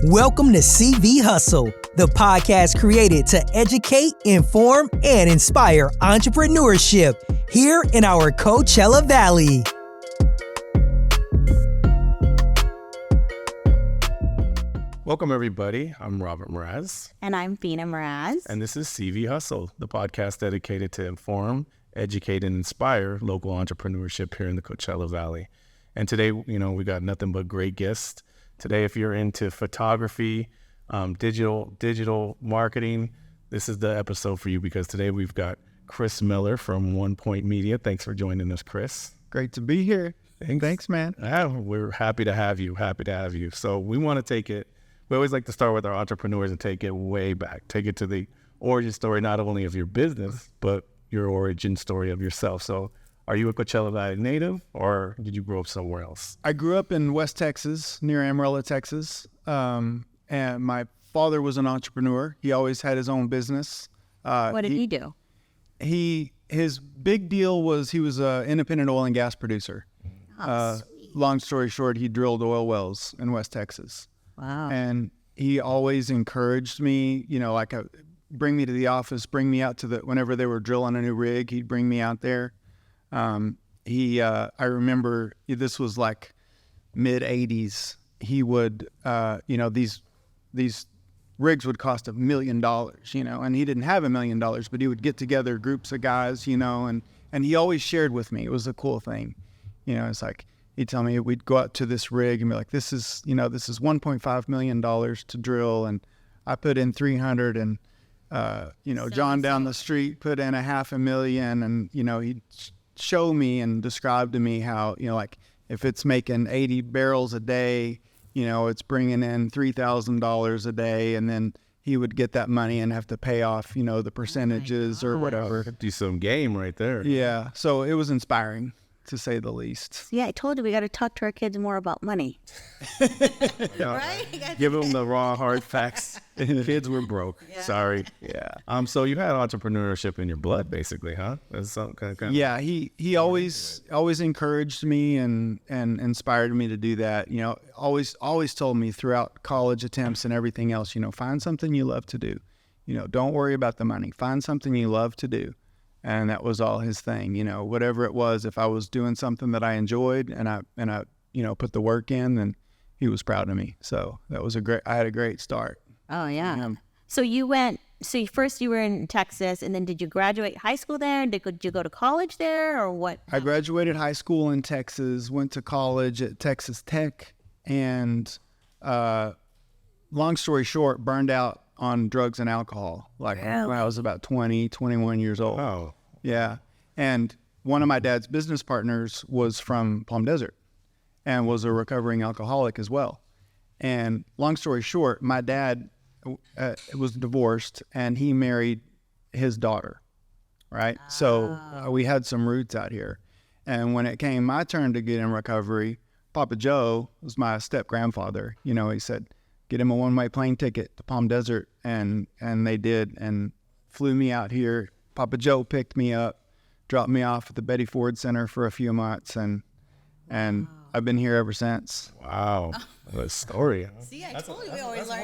Welcome to CV Hustle, the podcast created to educate, inform, and inspire entrepreneurship here in our Coachella Valley. Welcome, everybody. I'm Robert Mraz. And I'm Fina Mraz. And this is CV Hustle, the podcast dedicated to inform, educate, and inspire local entrepreneurship here in the Coachella Valley. And today, we got nothing but great guests. Today, if you're into photography, digital marketing, this is the episode for you because today we've got Chris Miller from 1 Point Media. Thanks for joining us, Chris. Great to be here. Thanks, man. We're happy to have you. So we want to we always like to start with our entrepreneurs and take it way back. Take it to the origin story, not only of your business, but your origin story of yourself. So are you a Coachella Valley native or did you grow up somewhere else? I grew up in West Texas, near Amarillo, Texas. And my father was an entrepreneur. He always had his own business. What did he do? His big deal was he was an independent oil and gas producer. Long story short, he drilled oil wells in West Texas. Wow. And he always encouraged me, bring me to the office, bring me out to whenever they were drilling a new rig, he'd bring me out there. I remember this was like mid 80s. He would, these rigs would cost $1 million, and he didn't have $1 million, but he would get together groups of guys, and he always shared with me. It was a cool thing. It's like, he'd tell me we'd go out to this rig and be like, this is $1.5 million to drill. And I put in 300 and, John down the street put in $500,000 and, he'd show me and describe to me how, if it's making 80 barrels a day, it's bringing in $3,000 a day. And then he would get that money and have to pay off, the percentages or whatever. Do some game right there. Yeah. So it was inspiring, to say the least. Yeah, I told you we got to talk to our kids more about money. Right? Give them the raw, hard facts. Kids were broke. Yeah. Sorry. Yeah. So you had entrepreneurship in your blood, basically, huh? That's some kind of. Yeah. He always encouraged me and inspired me to do that. Always told me throughout college attempts and everything else. Find something you love to do. Don't worry about the money. Find something you love to do. And that was all his thing, whatever it was. If I was doing something that I enjoyed and I put the work in, then he was proud of me. So that was I had a great start. Oh, yeah. So you first you were in Texas, and then did you graduate high school there? Did you go to college there or what? I graduated high school in Texas, went to college at Texas Tech, and long story short, burned out on drugs and alcohol, when I was about 20, 21 years old. Oh. Yeah. And one of my dad's business partners was from Palm Desert and was a recovering alcoholic as well. And long story short, my dad was divorced and he married his daughter, right? Oh. So we had some roots out here. And when it came my turn to get in recovery, Papa Joe was my step-grandfather. He said, get him a one-way plane ticket to Palm Desert, and they did, and flew me out here. Papa Joe picked me up, dropped me off at the Betty Ford Center for a few months, and I've been here ever since. Wow, what a story. See, I told you we always learn.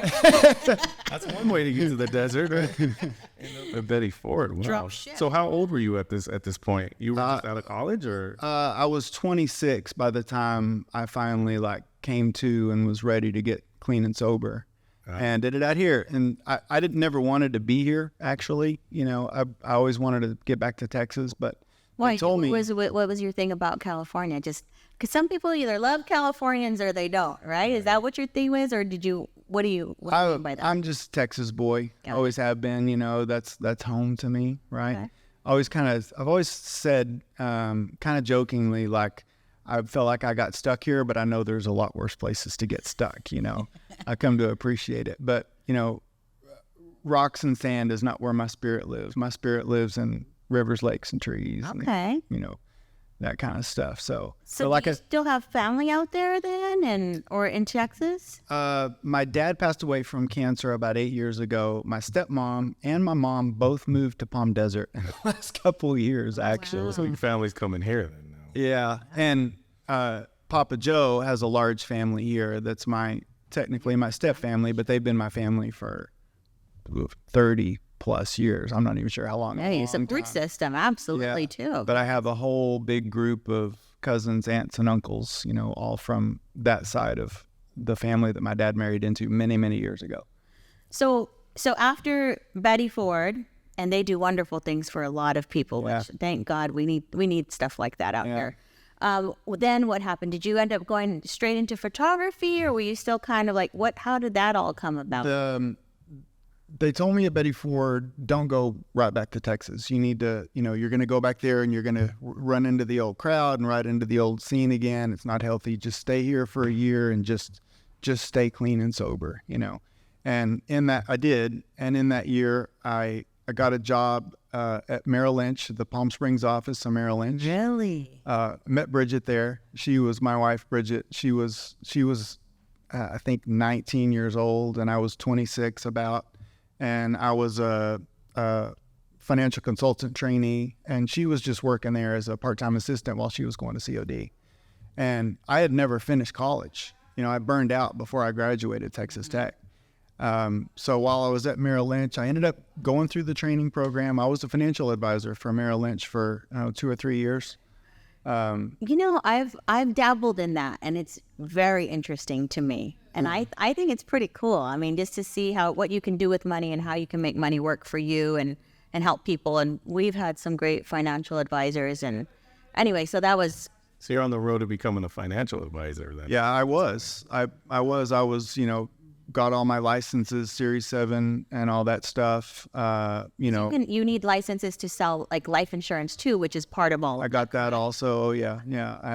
That's one way to get to the desert. Betty Ford. Wow. Drop ship. So how old were you at this point? You were just out of college, or? I was 26 by the time I finally came to and was ready to get clean and sober, and did it out here. And I never wanted to be here, actually. I always wanted to get back to Texas, but why? They told me. What was your thing about California? Just because some people either love Californians or they don't, right? Is that what your thing was, or what do you mean by that? I'm just Texas boy. Okay. Always have been. That's home to me, right? Okay. I've always said, kind of jokingly, I felt like I got stuck here, but I know there's a lot worse places to get stuck, I come to appreciate it. But, rocks and sand is not where my spirit lives. My spirit lives in rivers, lakes, and trees. Okay. And, that kind of stuff. So do you still have family out there then or in Texas? My dad passed away from cancer about 8 years ago. My stepmom and my mom both moved to Palm Desert in the last couple of years, actually. Wow. So your family's coming here then now. Yeah. And Papa Joe has a large family here. That's my technically my step family, but they've been my family for 30 plus years. I'm not even sure how long. Yeah, you support system, absolutely, too. But I have a whole big group of cousins, aunts, and uncles, you know, all from that side of the family that my dad married into many, many years ago. So after Betty Ford, and they do wonderful things for a lot of people, which thank God we need stuff like that out there. Then what happened? Did you end up going straight into photography, or were you still kind of like, how did that all come about? They told me at Betty Ford, don't go right back to Texas. You need to, you know, you're going to go back there and you're going to run into the old crowd and right into the old scene again. It's not healthy. Just stay here for a year and just stay clean and sober, you know. And in that, I did. And in that year, I got a job at Merrill Lynch, the Palm Springs office of Merrill Lynch. Really? Met Bridget there. She was my wife, Bridget. She was I think 19 years old, and I was 26 about. And I was a financial consultant trainee, and she was just working there as a part-time assistant while she was going to COD. And I had never finished college. You know, I burned out before I graduated Texas Tech. So while I was at Merrill Lynch, I ended up going through the training program. I was a financial advisor for Merrill Lynch for 2 or 3 years. You know, I've dabbled in that, and it's very interesting to me. And I think it's pretty cool. I mean, just to see what you can do with money and how you can make money work for you and help people. And we've had some great financial advisors. And anyway, so that was. So you're on the road to becoming a financial advisor then? Yeah, I was. I was, you know, got all my licenses, Series 7 and all that stuff, you know. You need licenses to sell like life insurance too, which is part of all of I got that also. Yeah. I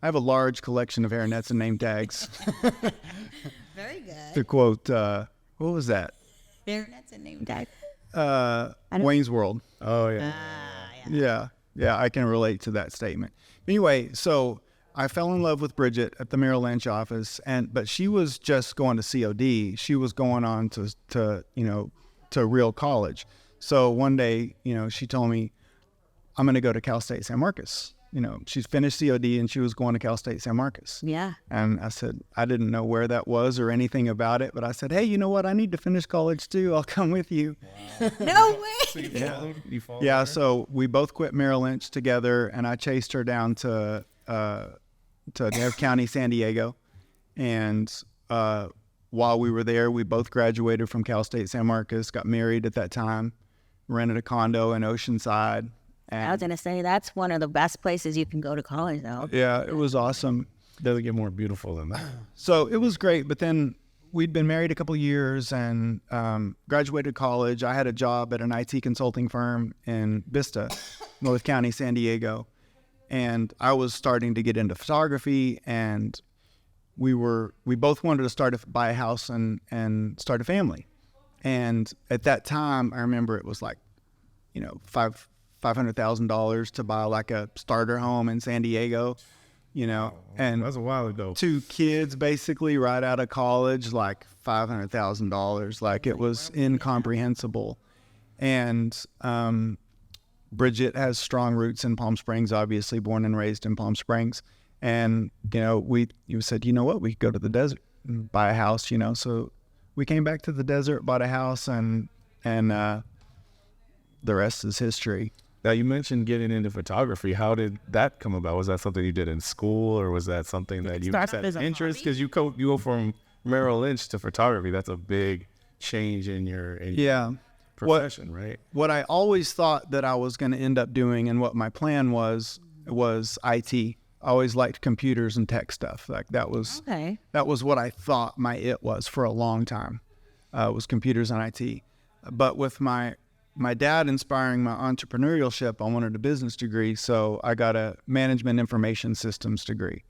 have a large collection of hairnets and name tags. Very good. To quote, what was that? Hairnets and name tags. Wayne's World. Oh, yeah. Yeah, I can relate to that statement. Anyway, so I fell in love with Bridget at the Merrill Lynch office, but she was just going to COD. She was going on to real college. So one day, you know, she told me, I'm going to go to Cal State San Marcos. You know, she's finished COD and she was going to Cal State San Marcos. Yeah. And I said, I didn't know where that was or anything about it, but I said, hey, you know what? I need to finish college too. I'll come with you. Wow. No way. So you followed Yeah. her? So we both quit Merrill Lynch together, and I chased her down to Nev County, San Diego. And while we were there, we both graduated from Cal State San Marcos, got married at that time, rented a condo in Oceanside. I was going to say, that's one of the best places you can go to college, though. Yeah, it was awesome. Doesn't get more beautiful than that. So it was great. But then we'd been married a couple of years and graduated college. I had a job at an IT consulting firm in Vista, North County, San Diego. And I was starting to get into photography, and we both wanted to buy a house and start a family. And at that time, I remember it was like, you know, $500,000 to buy like a starter home in San Diego, you know, and that's a while ago. 2 kids basically right out of college, like $500,000, like it was incomprehensible. And Bridget has strong roots in Palm Springs, obviously born and raised in Palm Springs. And, you know, you said, you know what, we could go to the desert and buy a house, you know. So we came back to the desert, bought a house, and the rest is history. Now, you mentioned getting into photography. How did that come about? Was that something you did in school, or was that something that you had interest? Because you go from Merrill Lynch to photography. That's a big change in your profession, right? What I always thought that I was going to end up doing, and what my plan was IT. I always liked computers and tech stuff. Like that was what I thought my it was for a long time. Was computers and IT. But with my dad inspiring my entrepreneurship, I wanted a business degree, so I got a management information systems degree.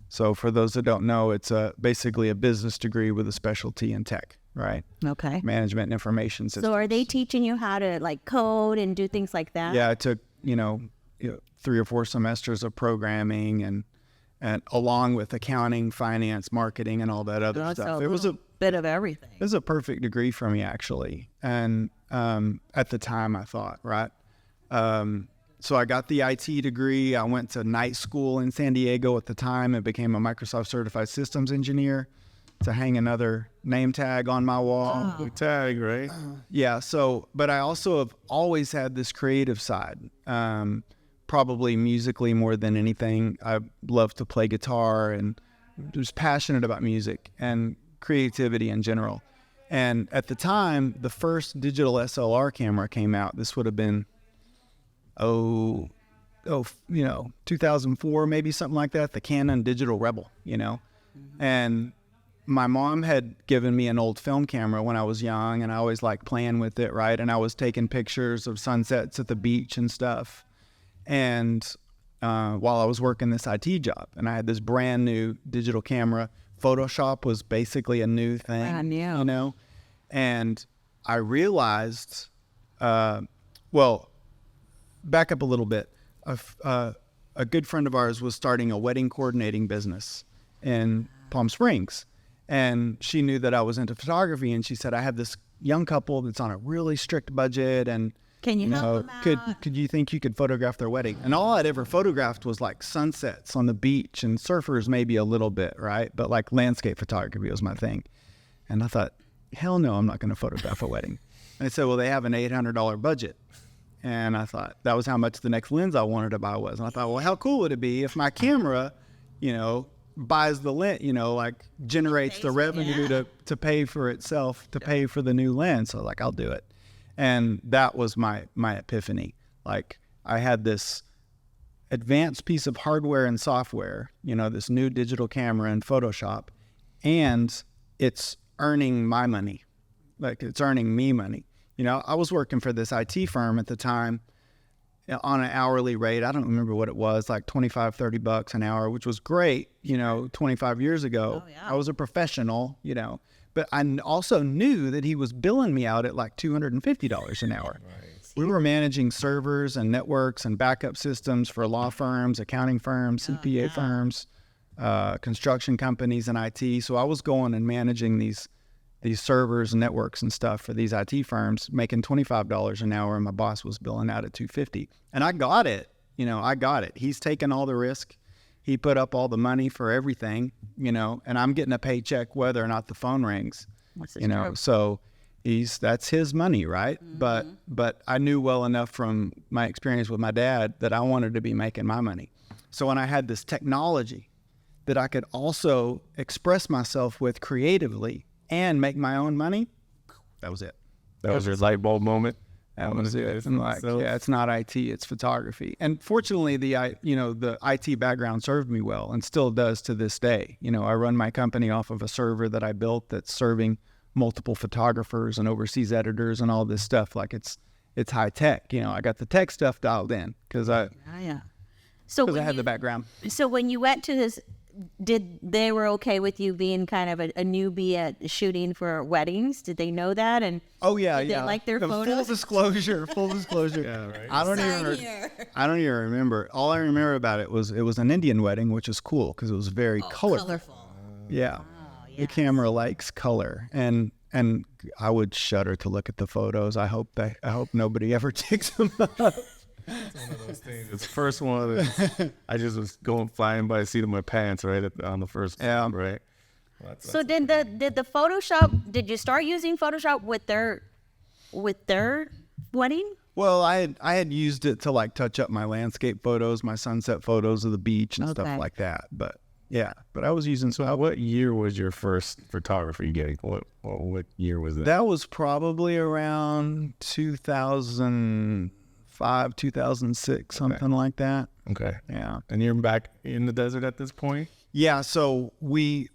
So for those that don't know, it's basically a business degree with a specialty in tech, right? Okay. Management information systems. So are they teaching you how to like code and do things like that? Yeah, I took 3 or 4 semesters of programming and along with accounting, finance, marketing, and all that other stuff. It was a bit of everything. It was a perfect degree for me, actually. And at the time, I thought, right? So I got the IT degree. I went to night school in San Diego at the time and became a Microsoft Certified Systems Engineer. to hang another name tag on my wall. Oh, tag, right? Yeah. So, but I also have always had this creative side, probably musically more than anything. I love to play guitar and was passionate about music and creativity in general. And at the time, the first digital SLR camera came out. This would have been, 2004, maybe something like that. The Canon Digital Rebel, and my mom had given me an old film camera when I was young, and I always liked playing with it, right? And I was taking pictures of sunsets at the beach and stuff. And while I was working this IT job, and I had this brand new digital camera. Photoshop was basically a new thing, Brand new. And I realized, back up a little bit. A good friend of ours was starting a wedding coordinating business in Palm Springs. And she knew that I was into photography, and she said, I have this young couple that's on a really strict budget, and can you help them out? Could you think you could photograph their wedding? And all I'd ever photographed was like sunsets on the beach and surfers maybe a little bit, right? But like landscape photography was my thing. And I thought, hell no, I'm not going to photograph a wedding. And they said, well, they have an $800 budget. And I thought that was how much the next lens I wanted to buy was. And I thought, well, how cool would it be if my camera, buys the lens, like generates the revenue to pay for itself, to pay for the new lens. So I'll do it. And that was my epiphany. Like, I had this advanced piece of hardware and software, this new digital camera in Photoshop, and it's earning my money. Like, it's earning me money. I was working for this IT firm at the time on an hourly rate. I don't remember what it was, like $25-$30 an hour, which was great, 25 years ago. Oh, yeah. I was a professional, but I also knew that he was billing me out at like $250 an hour. Right. We were managing servers and networks and backup systems for law firms, accounting firms, CPA firms, construction companies, and IT. So I was going and managing these servers and networks and stuff for these IT firms, making $25 an hour, and my boss was billing out at $250. And I got it. I got it. He's taking all the risk. He put up all the money for everything, and I'm getting a paycheck whether or not the phone rings, so that's his money, right? Mm-hmm. But I knew well enough from my experience with my dad that I wanted to be making my money. So when I had this technology that I could also express myself with creatively and make my own money, that was it. That was your light bulb moment? That was it. I'm like, it's not IT, it's photography. And fortunately, the IT background served me well and still does to this day. I run my company off of a server that I built that's serving multiple photographers and overseas editors and all this stuff. Like, it's high tech. I got the tech stuff dialed in because I had the background. So when you went to this, did they were okay with you being kind of a newbie at shooting for weddings? Did they know that? And did they like their photos? Full disclosure. Yeah, right. I don't even remember. All I remember about it was an Indian wedding, which is cool because it was very colorful. Yeah. Oh, yes. The camera likes color, and I would shudder to look at the photos. I hope nobody ever takes them up. It's one of those things. It's the first one. I just was flying by the seat of my pants on the first one, right? Well, so did the Photoshop? Did you start using Photoshop with their wedding? Well, I had used it to like touch up my landscape photos, my sunset photos of the beach and stuff like that. But I was using. So, what year was your first photography gig? What year was that? That was probably around 2005, 2006, something like that. Okay. Yeah. And you're back in the desert at this point? Yeah. So I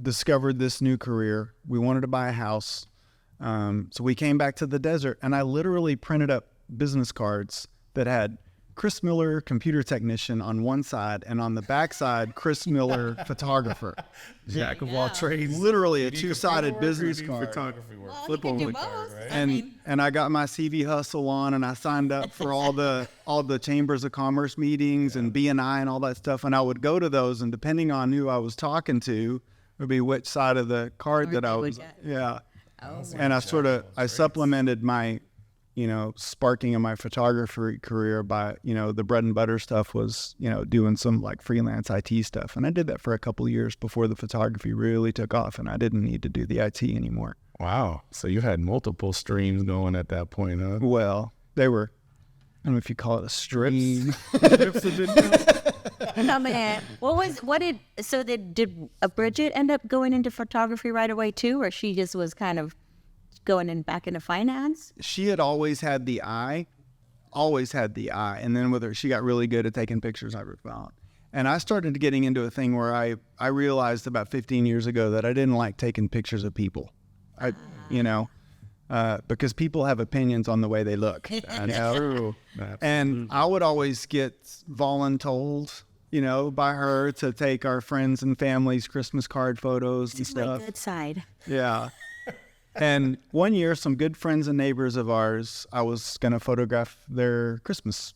discovered this new career. We wanted to buy a house. So we came back to the desert, and I literally printed up business cards that had Chris Miller, computer technician on one side, and on the back side, Chris Miller, photographer. Jack of all trades. Literally a two-sided business card. Photography work. Well, Flip over the card, right? And I got my CV hustle on, and I signed up for all the chambers of commerce meetings and BNI and all that stuff. And I would go to those, and depending on who I was talking to, would be which side of the card that I was. Yeah. Oh, and I supplemented my sparking of my photography career by, the bread and butter stuff was, doing some like freelance IT stuff. And I did that for a couple of years before the photography really took off and I didn't need to do the IT anymore. Wow. So you had multiple streams going at that point, huh? Well, they were, I don't know if you call it a stream. No, man. Did Bridget end up going into photography right away too, or she just was kind of going back into finance? She had always had the eye. And then with her, she got really good at taking pictures, I found. And I started getting into a thing where I realized about 15 years ago that I didn't like taking pictures of people. Because people have opinions on the way they look. That's true. And I would always get voluntold, by her to take our friends and families' Christmas card photos and stuff. My good side. Yeah. And one year, some good friends and neighbors of ours, I was going to photograph their Christmas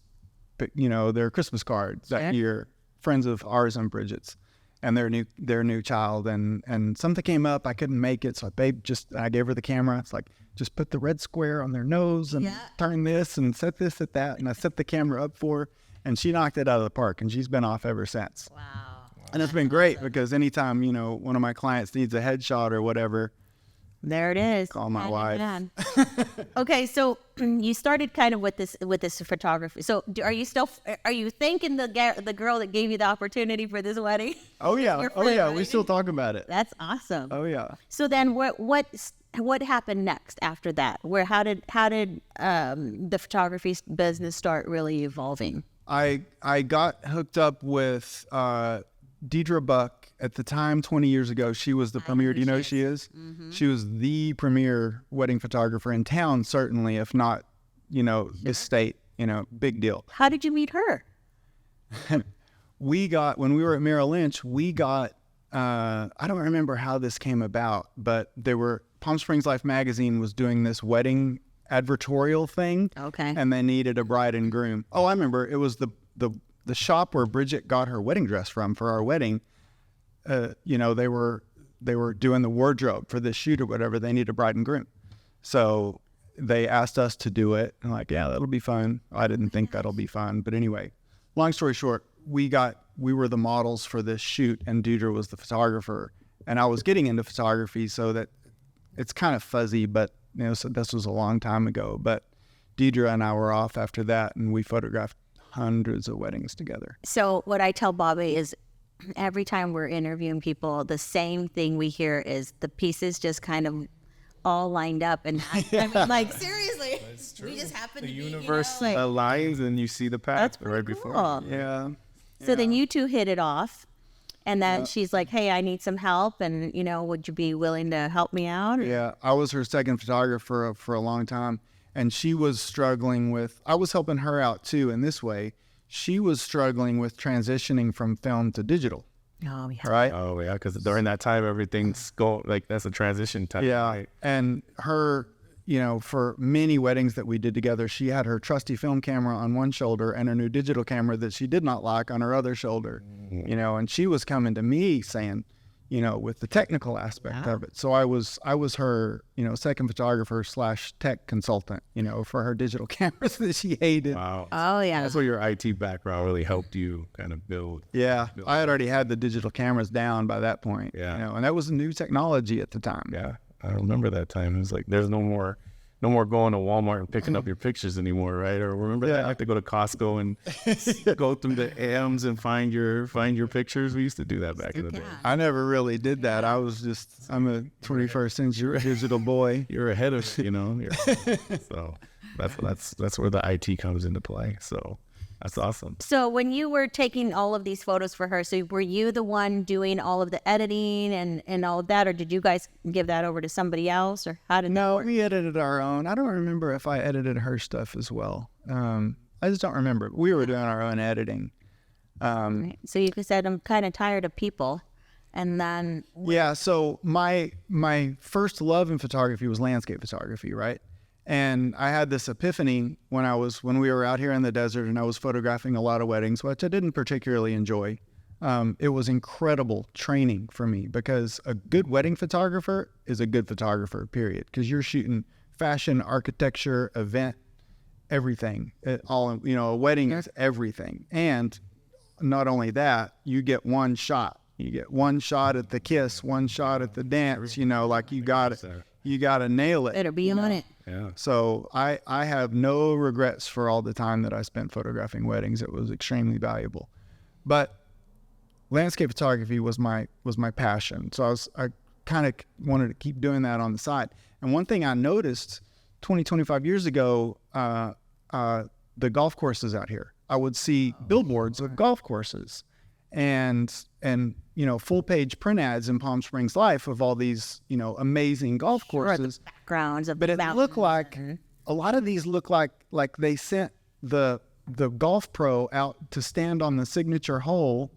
cards that year. Friends of ours and Bridget's, and their new child. And something came up. I couldn't make it, so I gave her the camera. It's like, just put the red square on their nose and turn this and set this at that. And I set the camera up for her, and she knocked it out of the park. And she's been off ever since. Wow. And it's been great because anytime one of my clients needs a headshot or whatever, there it is. Call my wife. Okay, so you started kind of with this photography. So are you thanking the girl that gave you the opportunity for this wedding? Oh yeah, we still talk about it. That's awesome. Oh yeah. So then what happened next after that? How did the photography business start really evolving? I got hooked up with Deidre Buck. At the time, 20 years ago, she was the premier. Do you know who she is? Mm-hmm. She was the premier wedding photographer in town, certainly, if not, this state, big deal. How did you meet her? When we were at Merrill Lynch, I don't remember how this came about, but Palm Springs Life magazine was doing this wedding advertorial thing. Okay. And they needed a bride and groom. Oh, I remember. It was the shop where Bridget got her wedding dress from for our wedding. They were doing the wardrobe for this shoot or whatever. They need a bride and groom. So they asked us to do it. And like, yeah, that'll be fun. I didn't think that'll be fun. But anyway, long story short, we were the models for this shoot and Deidre was the photographer. And I was getting into photography, so that it's kind of fuzzy, but so this was a long time ago. But Deidre and I were off after that, and we photographed hundreds of weddings together. So what I tell Bobby is, every time we're interviewing people, the same thing we hear is the pieces just kind of all lined up. And like, seriously, we just happen to be, universe aligns and you see the path right before. Yeah. So then you two hit it off. And then she's like, hey, I need some help. And, would you be willing to help me out? Yeah. I was her second photographer for a long time. And she was struggling I was helping her out too in this way. She was struggling with transitioning from film to digital. Oh, yeah. Right? Oh, yeah, because during that time, everything's that's a transition time. Yeah, right? And her, for many weddings that we did together, she had her trusty film camera on one shoulder and a new digital camera that she did not like on her other shoulder, and she was coming to me saying, with the technical aspect of it. So I was her, second photographer / tech consultant, for her digital cameras that she hated. Wow. Oh, yeah. That's where your IT background really helped you kind of build. Yeah. I had already had the digital cameras down by that point. Yeah. And that was a new technology at the time. Yeah. I remember that time. It was like, there's no more going to Walmart and picking up your pictures anymore, right? Or remember that? I have to go to Costco and go through the M's and find your pictures. We used to do that back in the day. I never really did that. I'm a 21st century digital boy. You're ahead of, so that's where the IT comes into play. So that's awesome. So when you were taking all of these photos for her, so were you the one doing all of the editing and all of that, or did you guys give that over to somebody else, or how did that work? We edited our own. I don't remember if I edited her stuff as well. I just don't remember. We were doing our own editing. Right. So you said, I'm kind of tired of people. And then... Yeah, so my first love in photography was landscape photography, right? And I had this epiphany when we were out here in the desert and I was photographing a lot of weddings, which I didn't particularly enjoy. It was incredible training for me because a good wedding photographer is a good photographer, period. Because you're shooting fashion, architecture, event everything. A wedding is everything. And not only that, you get one shot. You get one shot at the kiss, one shot at the dance, like you got to nail it. Better be on it. Yeah. So I have no regrets for all the time that I spent photographing weddings. It was extremely valuable. But landscape photography was my passion. So I kind of wanted to keep doing that on the side. And one thing I noticed 25 years ago, the golf courses out here, I would see billboards of golf courses and full page print ads in Palm Springs Life of all these, amazing golf courses. The backgrounds of but it mountains. looked like a lot of these look like they sent the golf pro out to stand on the signature hole,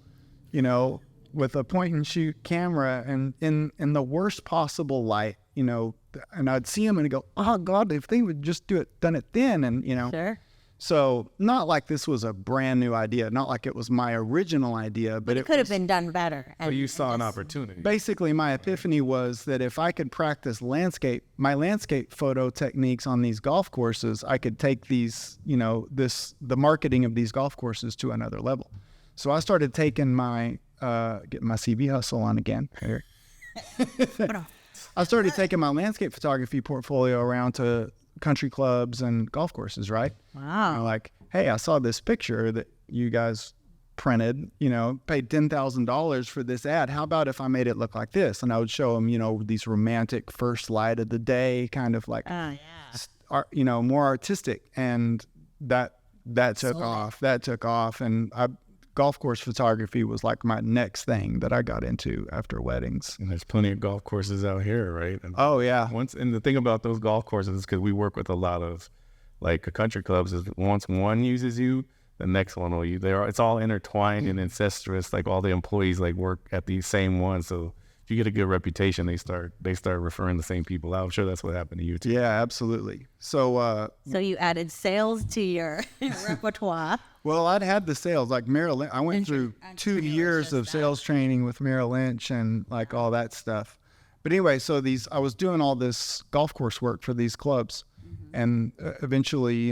with a point and shoot camera and in the worst possible light, and I'd see them and I'd go, oh God, if they would just done it then. And, Sure. So not like this was a brand new idea, not like it was my original idea, but It could have been done better. So you saw an opportunity. Basically, my epiphany was that if I could practice my landscape photo techniques on these golf courses, I could take these, the marketing of these golf courses to another level. So I started taking getting my CV hustle on again. Here. I started taking my landscape photography portfolio around to country clubs and golf courses, right? Wow. I'm like, hey, I saw this picture that you guys printed, paid $10,000 for this ad. How about if I made it look like this? And I would show them, these romantic first light of the day, kind of like, more artistic. And that took off. That took off. And golf course photography was like my next thing that I got into after weddings. And there's plenty of golf courses out here, right? And oh yeah. And the thing about those golf courses is because we work with a lot of country clubs, is once one uses you, the next one will use. It's all intertwined and incestuous. Like all the employees work at the same one. So if you get a good reputation, they start referring the same people out. I'm sure that's what happened to you too. Yeah, absolutely. So you added sales to your repertoire. Well, I'd had the sales like Merrill Lynch. I went through 2 years of sales training with Merrill Lynch and all that stuff. But anyway, so I was doing all this golf course work for these clubs, and eventually,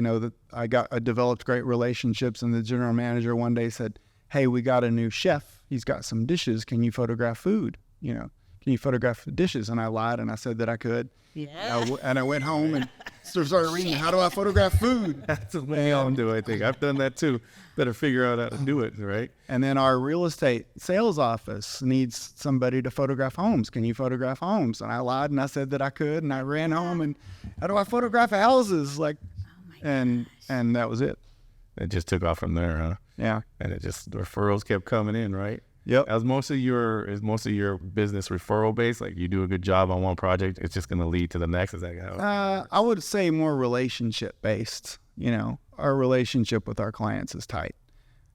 I developed great relationships. And the general manager one day said, "Hey, we got a new chef. He's got some dishes. Can you photograph food? Can you photograph the dishes?" And I lied and I said that I could. Yeah. And I went home and started reading, how do I photograph food? That's the way I'll do it, I think. I've done that too. Better figure out how to do it, right? And then our real estate sales office needs somebody to photograph homes. Can you photograph homes? And I lied and I said that I could. And I ran home and how do I photograph houses? And that was it. It just took off from there, huh? Yeah. And the referrals kept coming in, right? Yep. Is most of your business referral based? Like you do a good job on one project, it's just going to lead to the next. Is that how? I would say more relationship based. Our relationship with our clients is tight.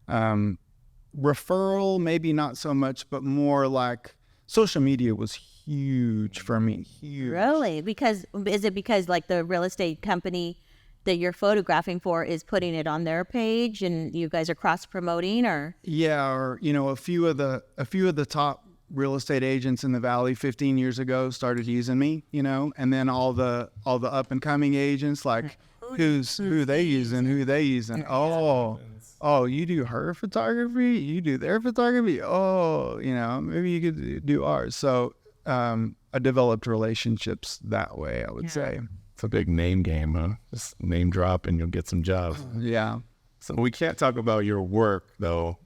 Referral, maybe not so much, but more like social media was huge for me. Huge. Really? Is it because the real estate company that you're photographing for is putting it on their page and you guys are cross promoting, or? Yeah. Or, a few of the top real estate agents in the Valley 15 years ago started using me, and then all the up and coming agents, who they using. Oh, you do her photography, you do their photography. Oh, maybe you could do ours. So, I developed relationships that way, I would say. It's a big name game, huh? Just name drop and you'll get some jobs. Yeah. So we can't talk about your work though,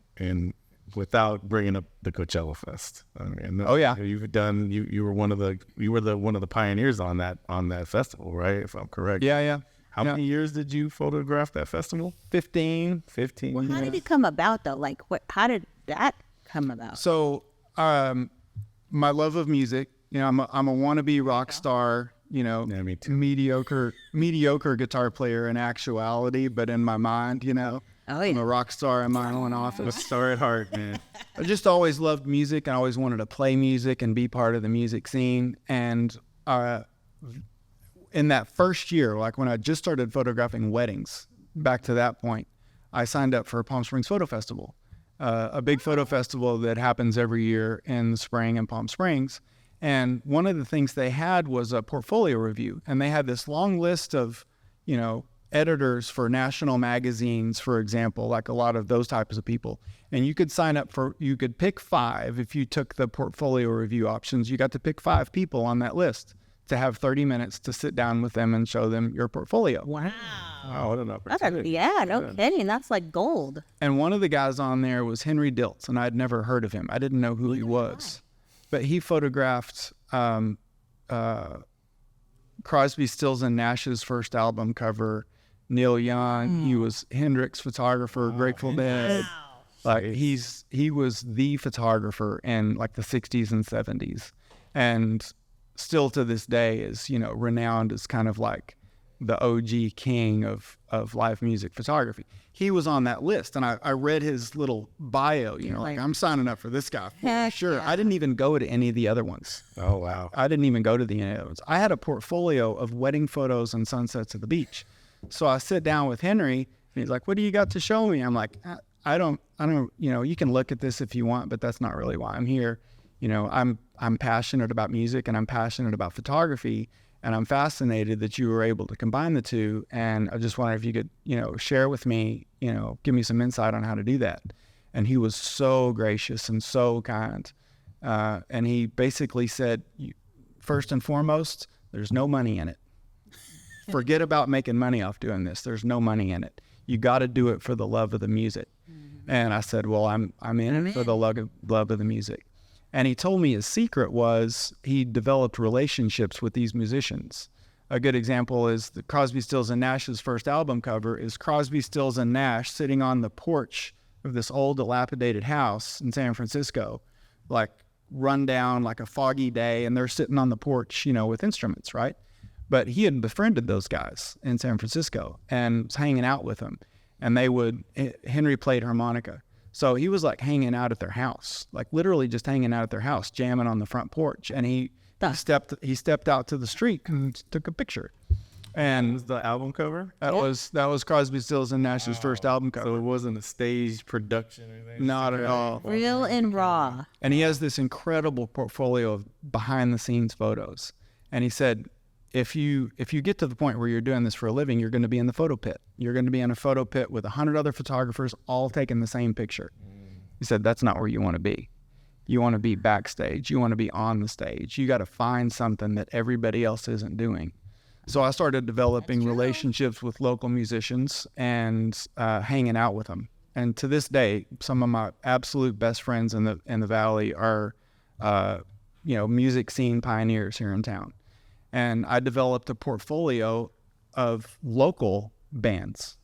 without bringing up the Coachella Fest. Oh yeah. You were one of the pioneers on that festival, right? If I'm correct. Yeah. How many years did you photograph that festival? 15. Well, how did it come about though? How did that come about? So, my love of music, I'm a wannabe rock star, Yeah, me too. mediocre guitar player in actuality, but in my mind, Oh, yeah. I'm a rock star in my own office. A star at heart, man. I just always loved music. I always wanted to play music and be part of the music scene. And in that first year, when I just started photographing weddings, back to that point, I signed up for Palm Springs Photo Festival, a big photo festival that happens every year in the spring in Palm Springs. And one of the things they had was a portfolio review. And they had this long list of, editors for national magazines, for example, like a lot of those types of people. And you could sign up you could pick 5 if you took the portfolio review options. You got to pick 5 people on that list to have 30 minutes to sit down with them and show them your portfolio. Wow. Oh, what an opportunity. No kidding. That's like gold. And one of the guys on there was Henry Diltz, and I'd never heard of him. I didn't know who he was. But he photographed Crosby, Stills, and Nash's first album cover, Neil Young. He was Hendrix photographer, Grateful Dead. Like he was the photographer in like the 60s and 70s. And still to this day is, you know, renowned as kind of like the OG king of live music photography. He was on that list, and I read his little bio, you know, like I'm signing up for this guy. Sure. Yeah. I didn't even go to any of the other ones. Oh, wow. I didn't even go to the other ones. I had a portfolio of wedding photos and sunsets at the beach. So I sit down with Henry, and he's like, what do you got to show me? I'm like, I don't, you know, you can look at this if you want, but that's not really why I'm here. You know, I'm passionate about music, and I'm passionate about photography, and I'm fascinated that you were able to combine the two. And I just wonder if you could, you know, share with me, you know, give me some insight on how to do that. And he was so gracious and so kind. And he basically said, first and foremost, there's no money in it. Forget about making money off doing this. There's no money in it. You got to do it for the love of the music. And I said, well, I'm in it for the love of the music. And he told me his secret was he developed relationships with these musicians. A good example is the Crosby, Stills, and Nash's first album cover is Crosby, Stills, and Nash sitting on the porch of this old dilapidated house in San Francisco, like run down, like a foggy day, and they're sitting on the porch, you know, with instruments, right? But he had befriended those guys in San Francisco and was hanging out with them. And Henry played harmonica. So he was like hanging out at their house, like literally just hanging out at their house, jamming on the front porch. And he stepped out to the street and took a picture. And was the album cover? That was Crosby, Stills, and Nash's first album cover. So it wasn't a staged production or anything? Not at all. Real and raw. And he has this incredible portfolio of behind the scenes photos. And he said, if you get to the point where you're doing this for a living, you're going to be in the photo pit. You're going to be in a photo pit with 100 other photographers all taking the same picture. He said, that's not where you want to be. You want to be backstage. You want to be on the stage. You got to find something that everybody else isn't doing. So I started developing relationships with local musicians and hanging out with them. And to this day, some of my absolute best friends in the Valley are, music scene pioneers here in town. And I developed a portfolio of local bands,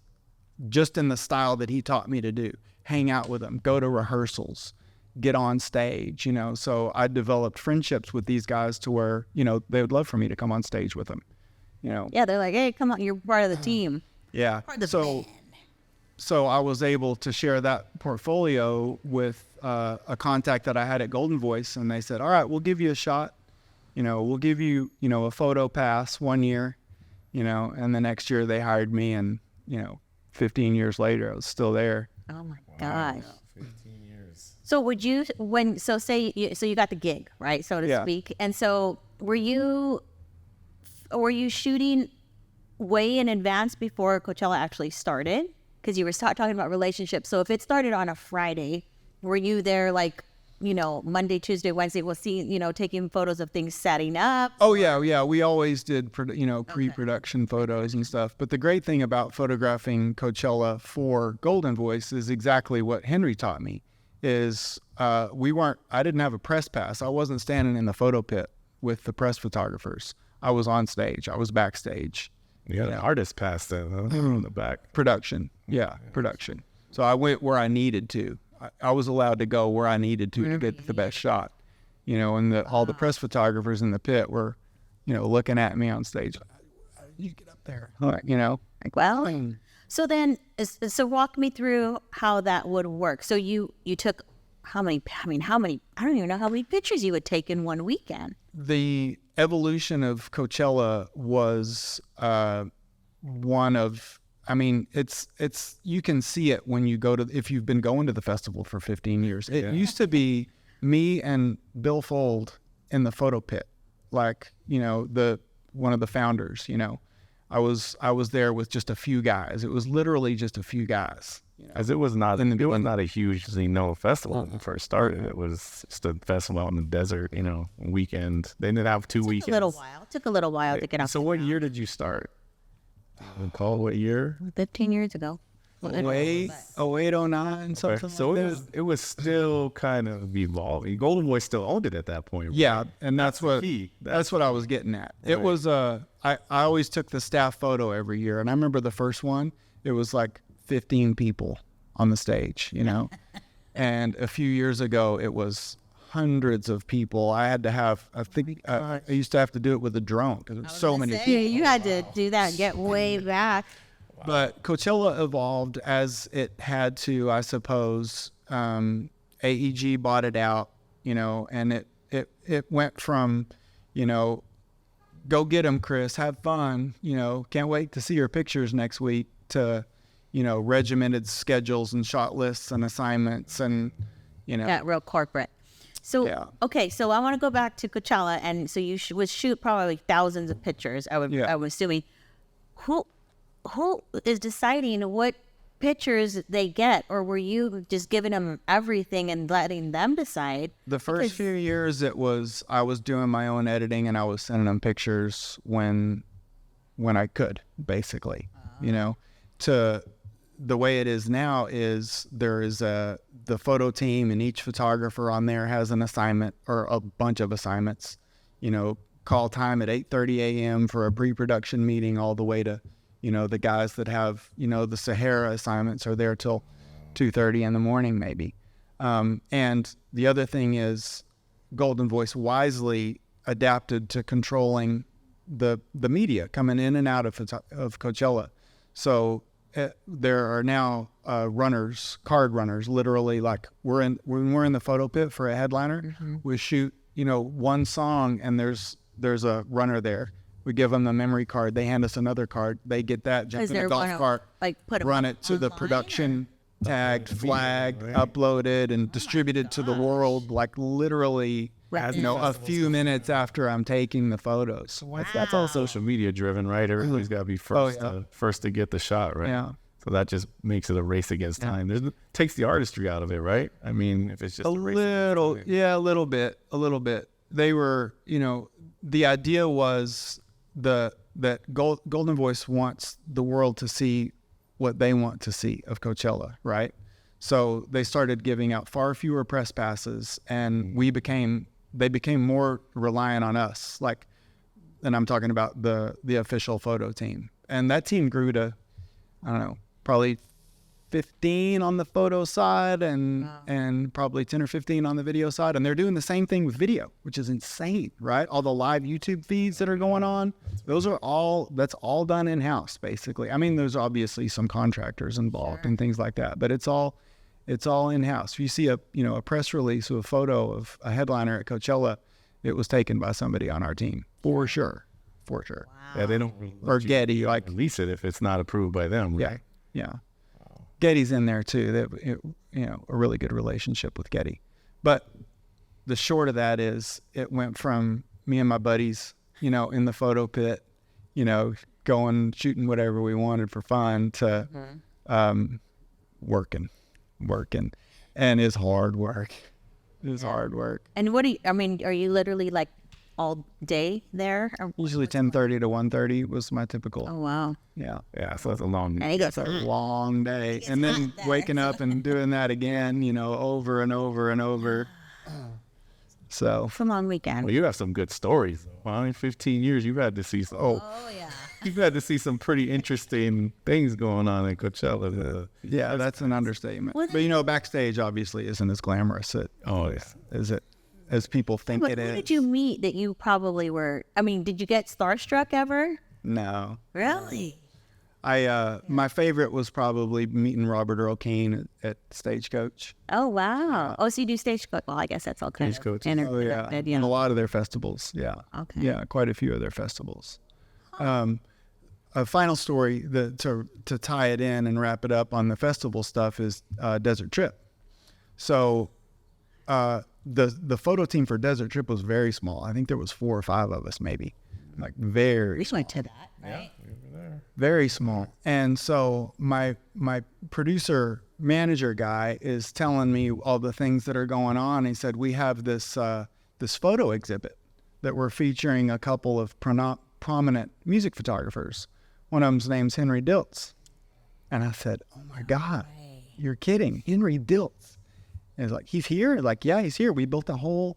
just in the style that he taught me to do. Hang out with them, go to rehearsals, get on stage, you know. So I developed friendships with these guys to where, you know, they would love for me to come on stage with them, you know. Yeah, they're like, hey, come on, you're part of the team. Yeah. So I was able to share that portfolio with a contact that I had at Golden Voice, and they said, all right, we'll give you a shot. You know, we'll give you, you know, a photo pass 1 year, you know, and the next year they hired me, and, you know, 15 years later, I was still there. Oh my gosh. 15 years. So you got the gig, right? So to speak. And so were you shooting way in advance before Coachella actually started? Because you were talking about relationships. So if it started on a Friday, were you there like, you know, Monday, Tuesday, Wednesday, we'll see, you know, taking photos of things setting up? Oh, yeah. We always did, pre-production photos and stuff. But the great thing about photographing Coachella for Golden Voice is exactly what Henry taught me, is I didn't have a press pass. I wasn't standing in the photo pit with the press photographers. I was on stage. I was backstage. You had an artist pass then, huh? In the back. Production. Yeah, production. So I went where I needed to. I was allowed to go where I needed to get the best shot, you know, and all the press photographers in the pit were, you know, looking at me on stage. You get up there, you know. Like, well, so then, walk me through how that would work. So you took how many, I don't even know how many pictures you would take in one weekend. The evolution of Coachella was one of, it's you can see it when you go if you've been going to the festival for 15 years. It used to be me and Bill Fold in the photo pit, like, you know, one of the founders, you know. I was there with just a few guys. It was literally just a few guys. As it was not a hugely known festival when it first started. It was just a festival out in the desert, weekend. They didn't have 2 weekends. Took a little while to get off. So what year did you start? Recall what year? 15 years ago. 08, 09, something So like that. it was still kind of evolving. Golden Boy still owned it at that point. Right? Yeah, and that's what key. that's what I was getting at. It was I always took the staff photo every year, and I remember the first one. It was like 15 people on the stage, and a few years ago it was hundreds of people. I had to have, I used to have to do it with a drone because there's so many people. Yeah, you had to do that, get way back. But Coachella evolved as it had to, I suppose. AEG bought it out, and it went from, go get them, Chris, have fun, can't wait to see your pictures next week, to, regimented schedules and shot lists and assignments and, That real corporate. So, Yeah. Okay, so I want to go back to Coachella. And so you would shoot probably thousands of pictures, I was assuming. Who is deciding what pictures they get, or were you just giving them everything and letting them decide? The first few years I was doing my own editing and I was sending them pictures when I could, basically, to the way it is now is there is the photo team, and each photographer on there has an assignment or a bunch of assignments, call time at 8:30 a.m. for a pre-production meeting, all the way to, the guys that have, the Sahara assignments are there till 2:30 in the morning, maybe. And the other thing is Golden Voice wisely adapted to controlling the media coming in and out of Coachella. So there are now card runners, literally, like when we're in the photo pit for a headliner, we shoot, one song and there's a runner there. We give them the memory card. They hand us another card. They get that, jump in a golf cart, run it to the production, tagged, flagged, uploaded, and distributed to the world, like literally, a few minutes after I'm taking the photos. So that's all social media driven, right? Everybody's got to be first to get the shot, right? Yeah. So that just makes it a race against time. Takes the artistry out of it, right? I mean, if it's just a little bit. They were, the idea was that Golden Voice wants the world to see what they want to see of Coachella, right? So they started giving out far fewer press passes, and they became more reliant on us. And I'm talking about the official photo team, and that team grew to, I don't know, probably 15 on the photo side and probably 10 or 15 on the video side. And they're doing the same thing with video, which is insane, right? All the live YouTube feeds that are going on, that's all done in-house, basically. I mean, there's obviously some contractors involved and things like that, but it's all in-house. If you see a press release with a photo of a headliner at Coachella, it was taken by somebody on our team, for sure. Wow. Yeah, they don't or Getty, release it if it's not approved by them, right? Yeah. Getty's in there too. They, a really good relationship with Getty. But the short of that is it went from me and my buddies, in the photo pit, going, shooting whatever we wanted for fun, to working. And it's hard work. And are you literally like all day there? Usually 10:30 to 1:30 was my typical. Oh, wow. Yeah. Yeah, so that's a long day. It's a long day. And then waking up and doing that again, over and over and over. So. It's a long weekend. Well, you have some good stories. Well, in 15 years, you've had to see some. Oh yeah. You've had to see some pretty interesting things going on in Coachella. Yeah, that's an understatement. But backstage obviously isn't as glamorous as people think it is. Who did you meet that you probably were? I mean, did you get starstruck ever? No. Really? My favorite was probably meeting Robert Earl Keen at Stagecoach. Oh wow! Oh, so you do Stagecoach? Well, I guess that's all kind of interconnected. And a lot of their festivals. Yeah. Okay. Yeah, quite a few of their festivals. A final story to tie it in and wrap it up on the festival stuff is Desert Trip. So the photo team for Desert Trip was very small. I think there was 4 or 5 of us, maybe. Like very. We went to that, right? Yeah, we were there. very small. And so my producer manager guy is telling me all the things that are going on. He said, we have this photo exhibit that we're featuring a couple of prominent music photographers. One of them's name's Henry Diltz. And I said, oh my God, you're kidding. Henry Diltz. And he's like, he's here? Like, yeah, he's here. We built a whole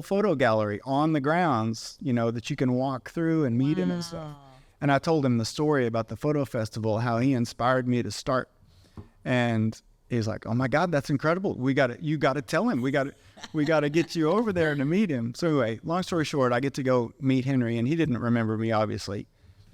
photo gallery on the grounds, that you can walk through and meet him and stuff. And I told him the story about the photo festival, how he inspired me to start. And he's like, oh my God, that's incredible. You got to tell him. We got to get you over there to meet him. So anyway, long story short, I get to go meet Henry, and he didn't remember me, obviously.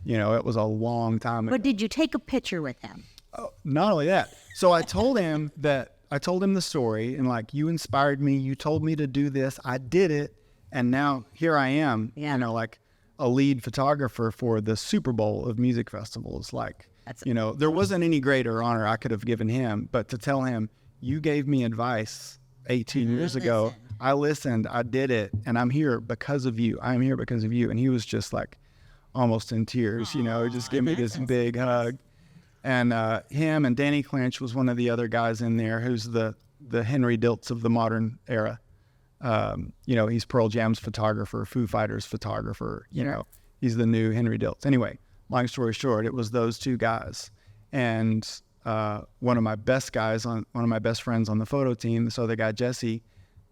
It was a long time ago. But did you take a picture with him? Oh, not only that. So I told him the story, and like, you inspired me. You told me to do this. I did it. And now here I am, like a lead photographer for the Super Bowl of music festivals. Like, there wasn't any greater honor I could have given him, but to tell him, you gave me advice 18 years ago. I listened, I did it, and I'm here because of you. I'm here because of you. And he was just like almost in tears, just give me this big hug. And him and Danny Clinch was one of the other guys in there, who's the Henry Diltz of the modern era. He's Pearl Jam's photographer, Foo Fighters photographer, he's the new Henry Diltz. Anyway, long story short, it was those two guys. And one of my best friends on the photo team, this other guy, Jesse,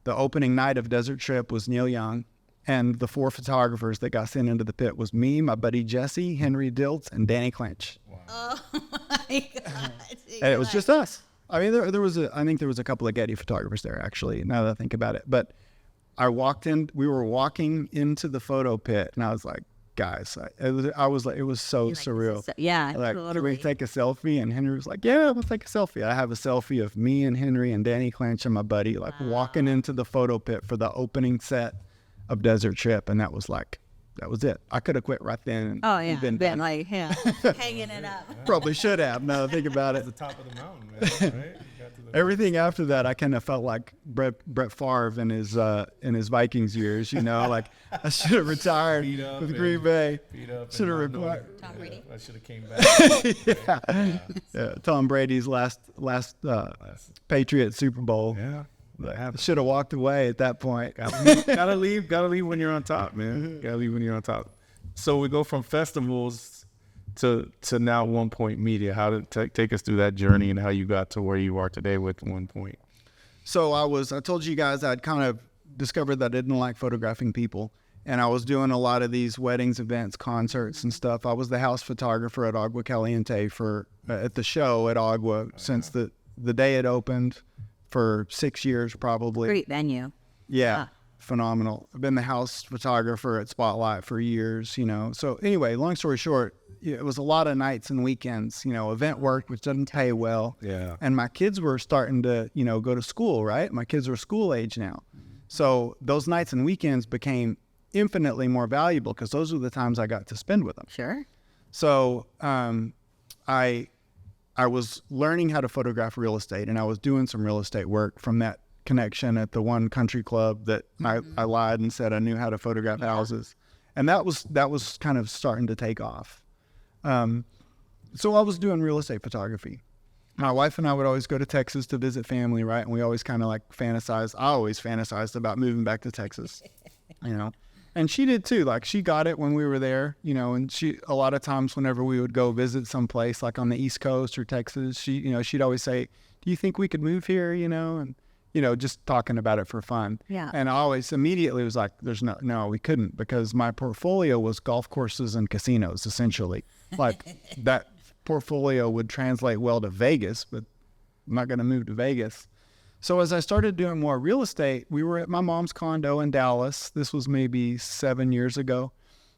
the opening night of Desert Trip was Neil Young. And the 4 photographers that got sent into the pit was me, my buddy Jesse, Henry Diltz, and Danny Clinch. Wow. Oh my God. And it was just us. I mean, I think there was a couple of Getty photographers there, actually, now that I think about it. But we were walking into the photo pit, and I was like, guys, it was so surreal. Totally. Should we take a selfie? And Henry was like, yeah, let's take a selfie. I have a selfie of me and Henry and Danny Clinch and my buddy, walking into the photo pit for the opening set of Desert Trip. And that was it. I could have quit right then. Oh, yeah. Been like, hanging it up. Probably should have, now that I think about it. The top of the mountain, man, right? Everything after that, I kind of felt like Brett Favre in his Vikings years, like I should have retired with Green Bay. Should have retired. Tom Brady. I should have came back. Yeah. Tom Brady's last Patriot Super Bowl. Yeah. Should have walked away at that point. Gotta leave when you're on top, man. Gotta leave when you're on top. So we go from festivals to now One Point Media. How to take us through that journey and how you got to where you are today with One Point. So I told you guys I'd kind of discovered that I didn't like photographing people, and I was doing a lot of these weddings, events, concerts, and stuff. I was the house photographer at Agua Caliente at the show at Agua since the day it opened. For 6 years, probably. Great venue. Yeah, phenomenal. I've been the house photographer at Spotlight for years, So anyway, long story short, it was a lot of nights and weekends, event work, which doesn't pay well. Yeah. And my kids were starting to, go to school, right? My kids are school age now. So those nights and weekends became infinitely more valuable because those were the times I got to spend with them. Sure. So I was learning how to photograph real estate, and I was doing some real estate work from that connection at the one country club that I lied and said I knew how to photograph houses. And that was kind of starting to take off. So I was doing real estate photography. My wife and I would always go to Texas to visit family, right? And we always kind of I always fantasized about moving back to Texas, And she did too. Like, she got it when we were there, and a lot of times whenever we would go visit someplace like on the East Coast or Texas, she'd always say, do you think we could move here? And, just talking about it for fun. Yeah. And I always immediately was like, no, we couldn't, because my portfolio was golf courses and casinos, essentially. Like, that portfolio would translate well to Vegas, but I'm not going to move to Vegas. So as I started doing more real estate, we were at my mom's condo in Dallas. This was maybe 7 years ago.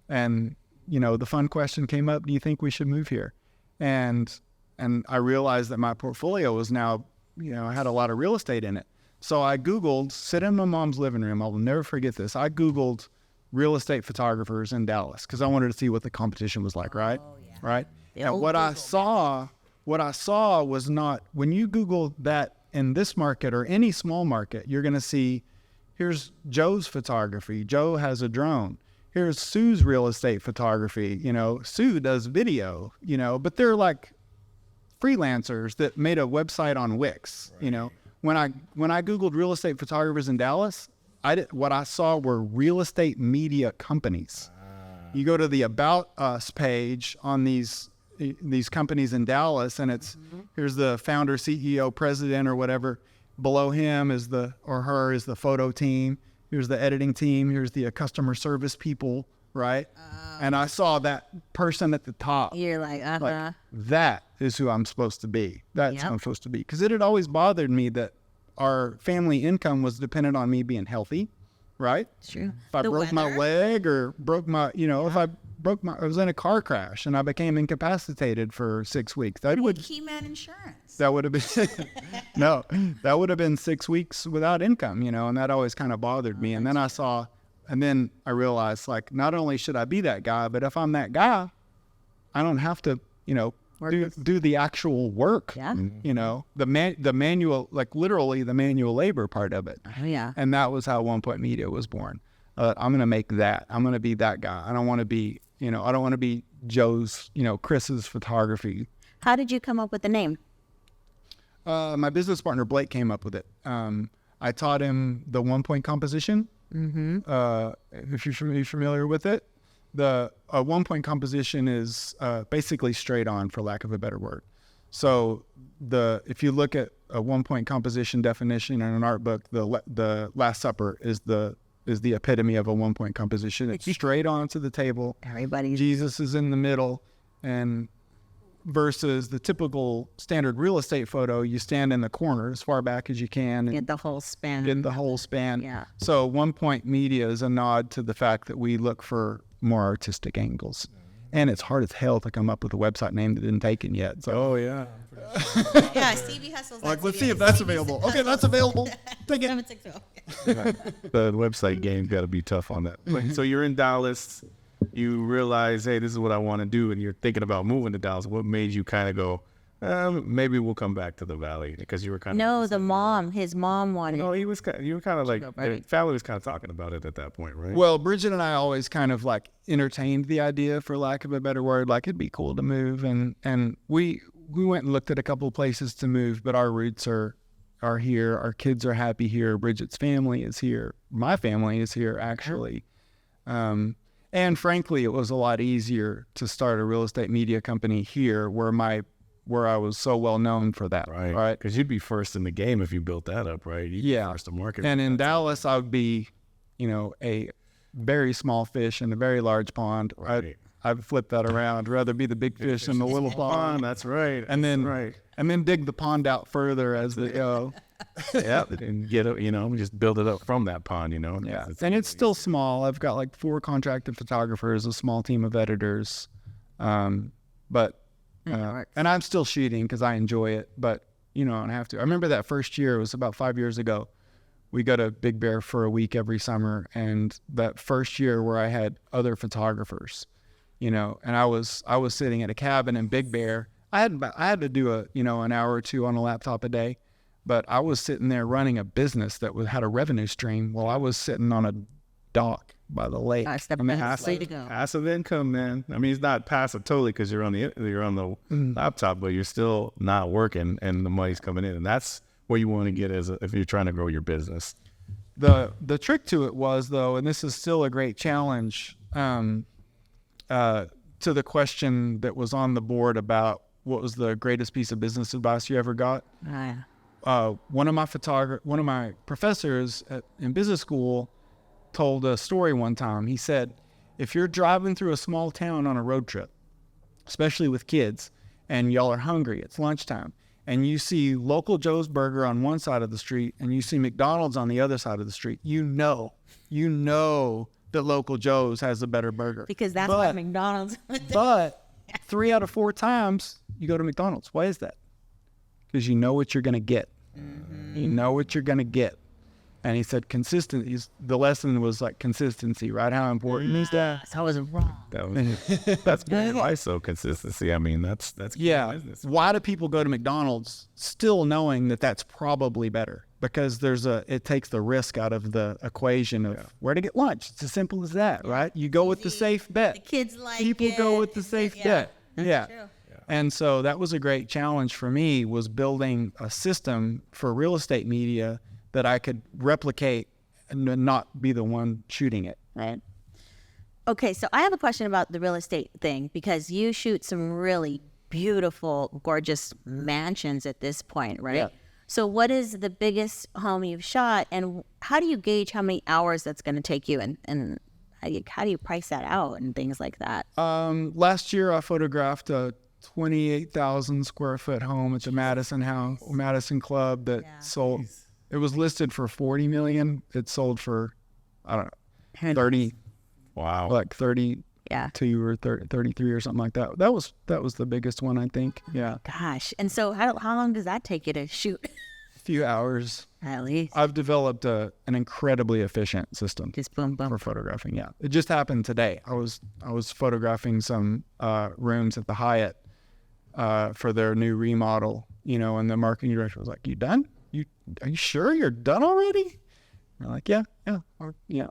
And, the fun question came up, do you think we should move here? And I realized that my portfolio was now, I had a lot of real estate in it. So I Googled, sitting in my mom's living room, I will never forget this. I Googled real estate photographers in Dallas because I wanted to see what the competition was like, right? Oh, yeah. Right? And what I saw was not, when you Google that, in this market or any small market, you're going to see, here's Joe's photography. Joe has a drone. here's Sue's real estate photography. Sue does video, but they're like freelancers that made a website on Wix. Right. When I Googled real estate photographers in Dallas, what I saw were real estate media companies. You go to the About Us page on these companies in Dallas, and it's here's the founder, CEO, president, or whatever. Below him is the photo team. Here's the editing team. Here's the customer service people, right? And I saw that person at the top. You're like, Like, that is who I'm supposed to be. That's who I'm supposed to be. Because it had always bothered me that our family income was dependent on me being healthy, right? True. If I broke my leg or broke my, if I was in a car crash and I became incapacitated for 6 weeks. Keyman Insurance. That would have been, no, that would have been 6 weeks without income, and that always kind of bothered me. And then I realized, like, not only should I be that guy, but if I'm that guy, I don't have to, do the actual work, the manual, like literally the manual labor part of it. Oh, yeah. And that was how One Point Media was born. I'm going to make that. I'm going to be that guy. I don't want to be, I don't want to be Joe's, Chris's photography. How did you come up with the name? My business partner, Blake, came up with it. I taught him the 1 point composition. If you're familiar with it, the 1 point composition is basically straight on, for lack of a better word. So if you look at a 1 point composition definition in an art book, the Last Supper is the epitome of a 1 point composition. It's straight onto the table. Jesus is in the middle, and versus the typical standard real estate photo, you stand in the corner as far back as you can. Get the whole span. Yeah. So 1 Point Media is a nod to the fact that we look for more artistic angles. And it's hard as hell to come up with a website name that isn't taken yet. So. Oh, yeah. Yeah, CV Hustle's like, let's see if that's available. Okay, that's available. Take it. The website game's got to be tough on that. So you're in Dallas. You realize, hey, this is what I want to do, and you're thinking about moving to Dallas. What made you kind of go, maybe we'll come back to the Valley? Because you were kind of... No, his mom wanted... No, you were kind of like, the family was kind of talking about it at that point, right? Well, Bridget and I always kind of like entertained the idea, for lack of a better word, like it'd be cool to move. And we went and looked at a couple of places to move, but our roots are here. Our kids are happy here. Bridget's family is here. My family is here, actually. And frankly, it was a lot easier to start a real estate media company here, where I was so well known for that. Right. Because you'd be first in the game if you built that up, right? You'd be first to market. And in Dallas, I would be, a very small fish in a very large pond. Right. I'd flip that around. I'd rather be the big fish in the little pond. That's right. And then dig the pond out further as the yeah, and get it, just build it up from that pond, Yeah, and it's still small. I've got like 4 contracted photographers, a small team of editors, but and I'm still shooting because I enjoy it. But I don't have to. I remember that first year. It was about 5 years ago. We go to Big Bear for a week every summer, and that first year where I had other photographers, and I was sitting at a cabin in Big Bear. I had to do an hour or two on a laptop a day. But I was sitting there running a business that had a revenue stream while I was sitting on a dock by the lake. Passive income, man. I mean, it's not passive totally because you're on the laptop, but you're still not working and the money's coming in, and that's where you want to get if you're trying to grow your business. The trick to it was, though, and this is still a great challenge, to the question that was on the board about what was the greatest piece of business advice you ever got. One of my professors in business school told a story one time. He said, if you're driving through a small town on a road trip, especially with kids, and y'all are hungry, it's lunchtime, and you see Local Joe's Burger on one side of the street and you see McDonald's on the other side of the street, you know that Local Joe's has a better burger. Because that's why McDonald's... But 3 out of 4 times you go to McDonald's. Why is that? Because you know what you're going to get. You know what you're going to get. And he said, the lesson was like consistency, right? How important is that? So I was wrong. That's good advice, though, consistency. I mean, that's key in business. Why do people go to McDonald's still knowing that that's probably better? Because it takes the risk out of the equation of where to get lunch. It's as simple as that, right? You go with the safe bet. The kids like People it. go with the safe bet. Yeah. True. And so that was a great challenge for me, was building a system for real estate media that I could replicate and not be the one shooting it. Right. Okay, so I have a question about the real estate thing, because you shoot some really beautiful, gorgeous mansions at this point, right? Yeah. So what is the biggest home you've shot, and how do you gauge how many hours that's going to take you, and how do you price that out and things like that? Last year I photographed a 28,000 square foot home at the Madison Club that sold. It was listed for $40 million. It sold for, I don't know, 30. Wow. Like 32 or 33 or something like that. That was the biggest one, I think. Yeah. Gosh. And so how long does that take you to shoot? A few hours. At least. I've developed an incredibly efficient system Just boom, boom. for photographing. Yeah. It just happened today. I was photographing some rooms at the Hyatt for their new remodel, and the marketing director was like, "You done? Are you sure you're done already?" We're like, yeah.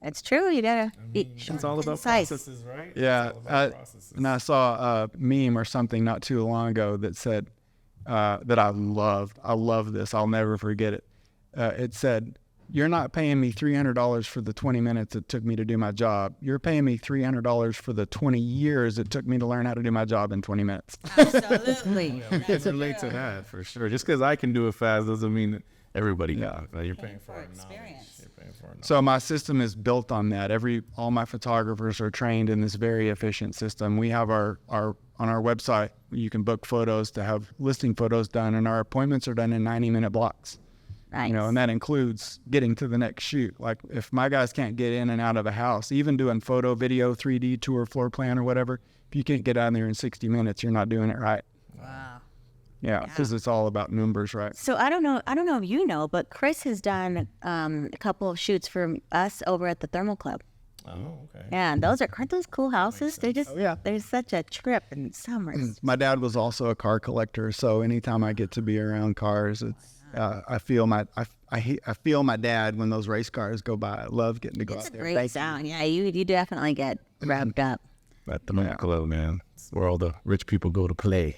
It's true. You gotta be It's all about concise. processes, right? Yeah. It's all about processes. And I saw a meme or something not too long ago that said that I loved. I love this. I'll never forget it. It said, "You're not paying me $300 for the 20 minutes it took me to do my job. You're paying me $300 for the 20 years it took me to learn how to do my job in 20 minutes." Absolutely. We can relate to that for sure. Just because I can do it fast doesn't mean that everybody Yeah. can. You're paying for experience. You're paying for So my system is built on that. All my photographers are trained in this very efficient system. We have our on our website, you can book photos to have listing photos done, and our appointments are done in 90-minute blocks. Nice. And that includes getting to the next shoot. Like if my guys can't get in and out of a house, even doing photo, video, 3D tour, floor plan or whatever, if you can't get out there in 60 minutes, you're not doing it right. Wow. Yeah, because it's all about numbers, right? So I don't know if you know, but Chris has done a couple of shoots for us over at the Thermal Club. Oh, okay. Yeah, and aren't those cool houses? They're just there's such a trip in summers. My dad was also a car collector, so anytime I get to be around cars, it's I feel my dad when those race cars go by. I love getting to go It's out a there. great sound. Yeah, you definitely get wrapped up. At the Club, man. It's where all the rich people go to play.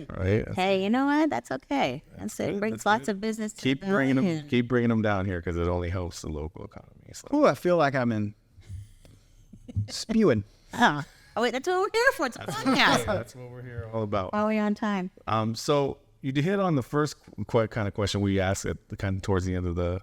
Right? Hey, you know what? That's okay. It good. brings That's lots good. of business to Keep the bringing valley. them. Keep bringing them down here because it only helps the local economy. So. Ooh, I feel like I'm in spewing. Oh, wait, that's what we're here for. It's a podcast. That's what we're here all about. While we're on time. So you did hit on the first kind of question we asked at the kind of towards the end of the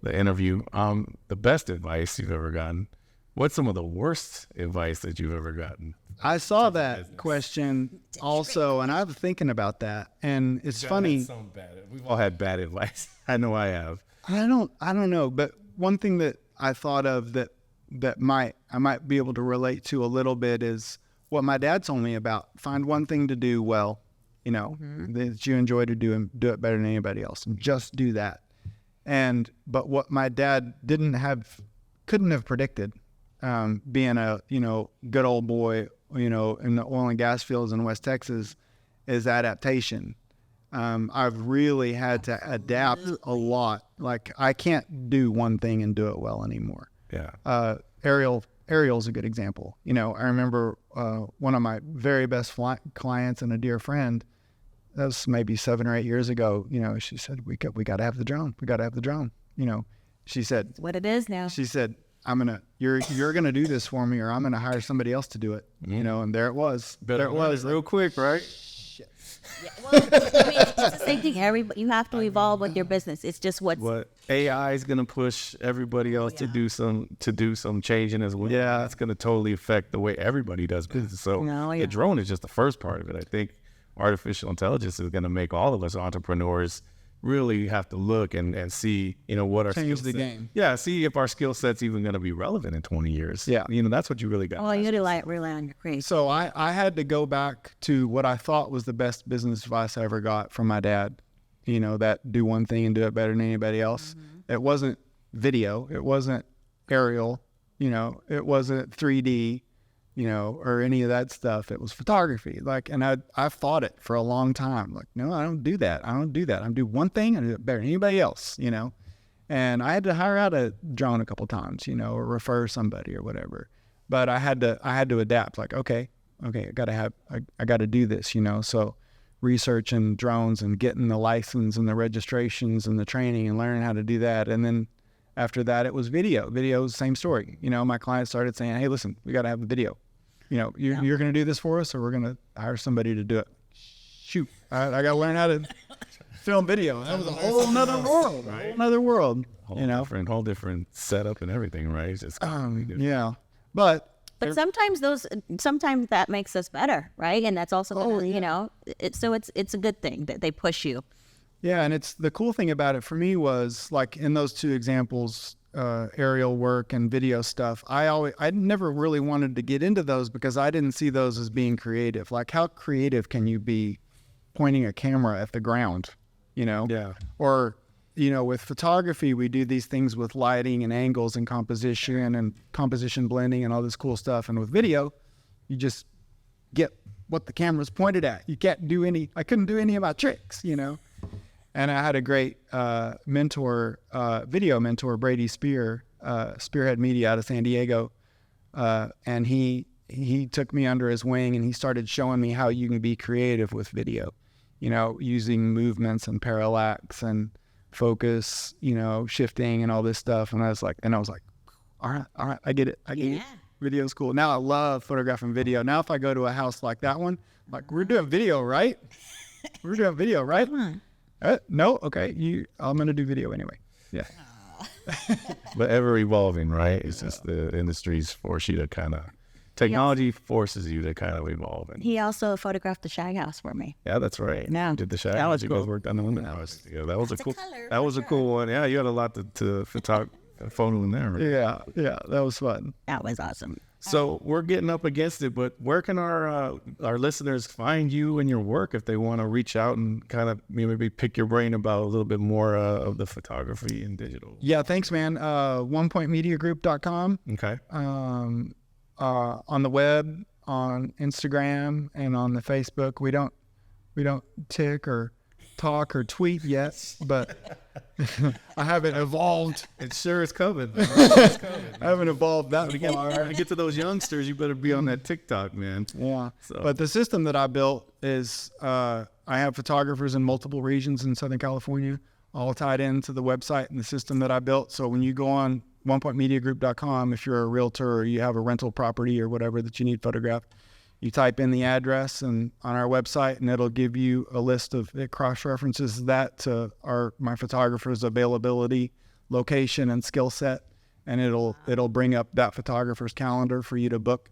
interview. The best advice you've ever gotten. What's some of the worst advice that you've ever gotten? I saw that question also, and I was thinking about that. And it's funny. We've all had bad advice. I know I have. I don't know, but one thing that I thought of that I might be able to relate to a little bit is what my dad told me about. Find one thing to do well, that you enjoy to do and do it better than anybody else, and just do that. But what my dad couldn't have predicted, being a good old boy, in the oil and gas fields in West Texas, is adaptation. I've really had to adapt a lot. Like I can't do one thing and do it well anymore. Yeah. Ariel's a good example. I remember one of my very best clients and a dear friend. That was maybe 7 or 8 years ago. She said, "We got to have the drone. We got to have the drone." She said, It's what it is now. She said, "You're gonna do this for me, or I'm gonna hire somebody else to do it." And there it was. There it was, real quick, right? Well, it's the same thing. You have to evolve with your business. It's just What AI is gonna push everybody else to do some changing as well. Yeah. It's gonna totally affect the way everybody does business. So the drone is just the first part of it. I think artificial intelligence is gonna make all of us entrepreneurs really have to look and see, what our Change skill the set- game. Yeah, see if our skill set's even going to be relevant in 20 years. Yeah. That's what you really got. you got to rely on your creativity. So I had to go back to what I thought was the best business advice I ever got from my dad. That do one thing and do it better than anybody else. It wasn't video. It wasn't aerial, it wasn't 3D, or any of that stuff. It was photography. Like, and I fought it for a long time. Like, no, I don't do that. I do one thing and I do it better than anybody else, And I had to hire out a drone a couple times, or refer somebody or whatever. But I had to adapt. Like, okay, I gotta do this, So researching drones and getting the license and the registrations and the training and learning how to do that. And then after that, it was video. Video was the same story. My clients started saying, hey, listen, we got to have a video. You're going to do this for us, or we're going to hire somebody to do it. Shoot, I got to learn how to film video. That was a whole nother world, right? Whole nother world, Whole different setup and everything, right? It's just yeah. But sometimes that makes us better, right? And that's also, so it's a good thing that they push you. Yeah, and it's the cool thing about it for me was, like, in those two examples, aerial work and video stuff, I never really wanted to get into those because I didn't see those as being creative. Like, how creative can you be pointing a camera at the ground, Yeah. Or, with photography, we do these things with lighting and angles and composition blending and all this cool stuff. And with video, you just get what the camera's pointed at. I couldn't do any of my tricks, And I had a great video mentor, Brady Spear, Spearhead Media out of San Diego. And he took me under his wing and he started showing me how you can be creative with video, using movements and parallax and focus, shifting and all this stuff. And I was like, all right, I get it. It. Video's cool. Now I love photographing video. Now if I go to a house like that one, like, we're doing video, right? We're doing video, right? No? Okay. I'm going to do video anyway. Yeah. But ever evolving, right? It's just the industries force you to technology forces you to kind of evolve. And he also photographed the Shag House for me. yeah, that's right. Yeah. Did the Shag House. You guys worked on the women house. Yeah, that was a cool one. Yeah, you had a lot to photo in there. Right? Yeah. That was fun. That was awesome. So we're getting up against it, but where can our listeners find you and your work if they want to reach out and kind of maybe pick your brain about a little bit more of the photography and digital? Yeah, thanks, man. OnePointMediaGroup.com. Okay. On the web, on Instagram, and on the Facebook. We don't tick or talk or tweet yet, but I haven't evolved. It sure is coming. I haven't evolved that far. To get to those youngsters, you better be on that TikTok, man. Yeah. So. But the system that I built is I have photographers in multiple regions in Southern California, all tied into the website and the system that I built. So when you go on onepointmediagroup.com, if you're a realtor or you have a rental property or whatever that you need photographed, you type in the address and on our website, and it'll give you a list of, it cross-references that to my photographer's availability, location, and skill set, and it'll bring up that photographer's calendar for you to book,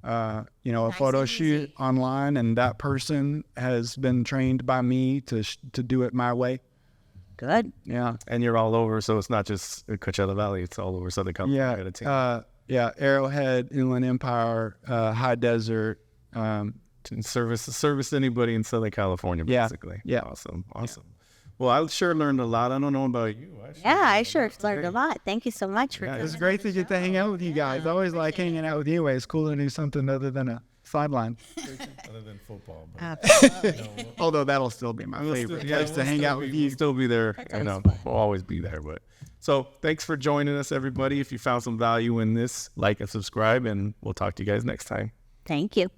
a photo shoot online, and that person has been trained by me to do it my way. Good. Yeah. And you're all over, so it's not just Coachella Valley; it's all over Southern California. Yeah. Arrowhead, Inland Empire, High Desert. Service anybody in Southern California, basically. Yeah. Awesome. Well, I sure learned a lot. I don't know about you. I sure learned a lot. Thank you so much for coming. It's great to get to hang out with you guys. I always like hanging out with you. It's cool to do something other than a sideline. Other than football. Although that'll still be my favorite place to hang out with you. We'll still be there. We'll always be there. But so thanks for joining us, everybody. If you found some value in this, like and subscribe, and we'll talk to you guys next time. Thank you.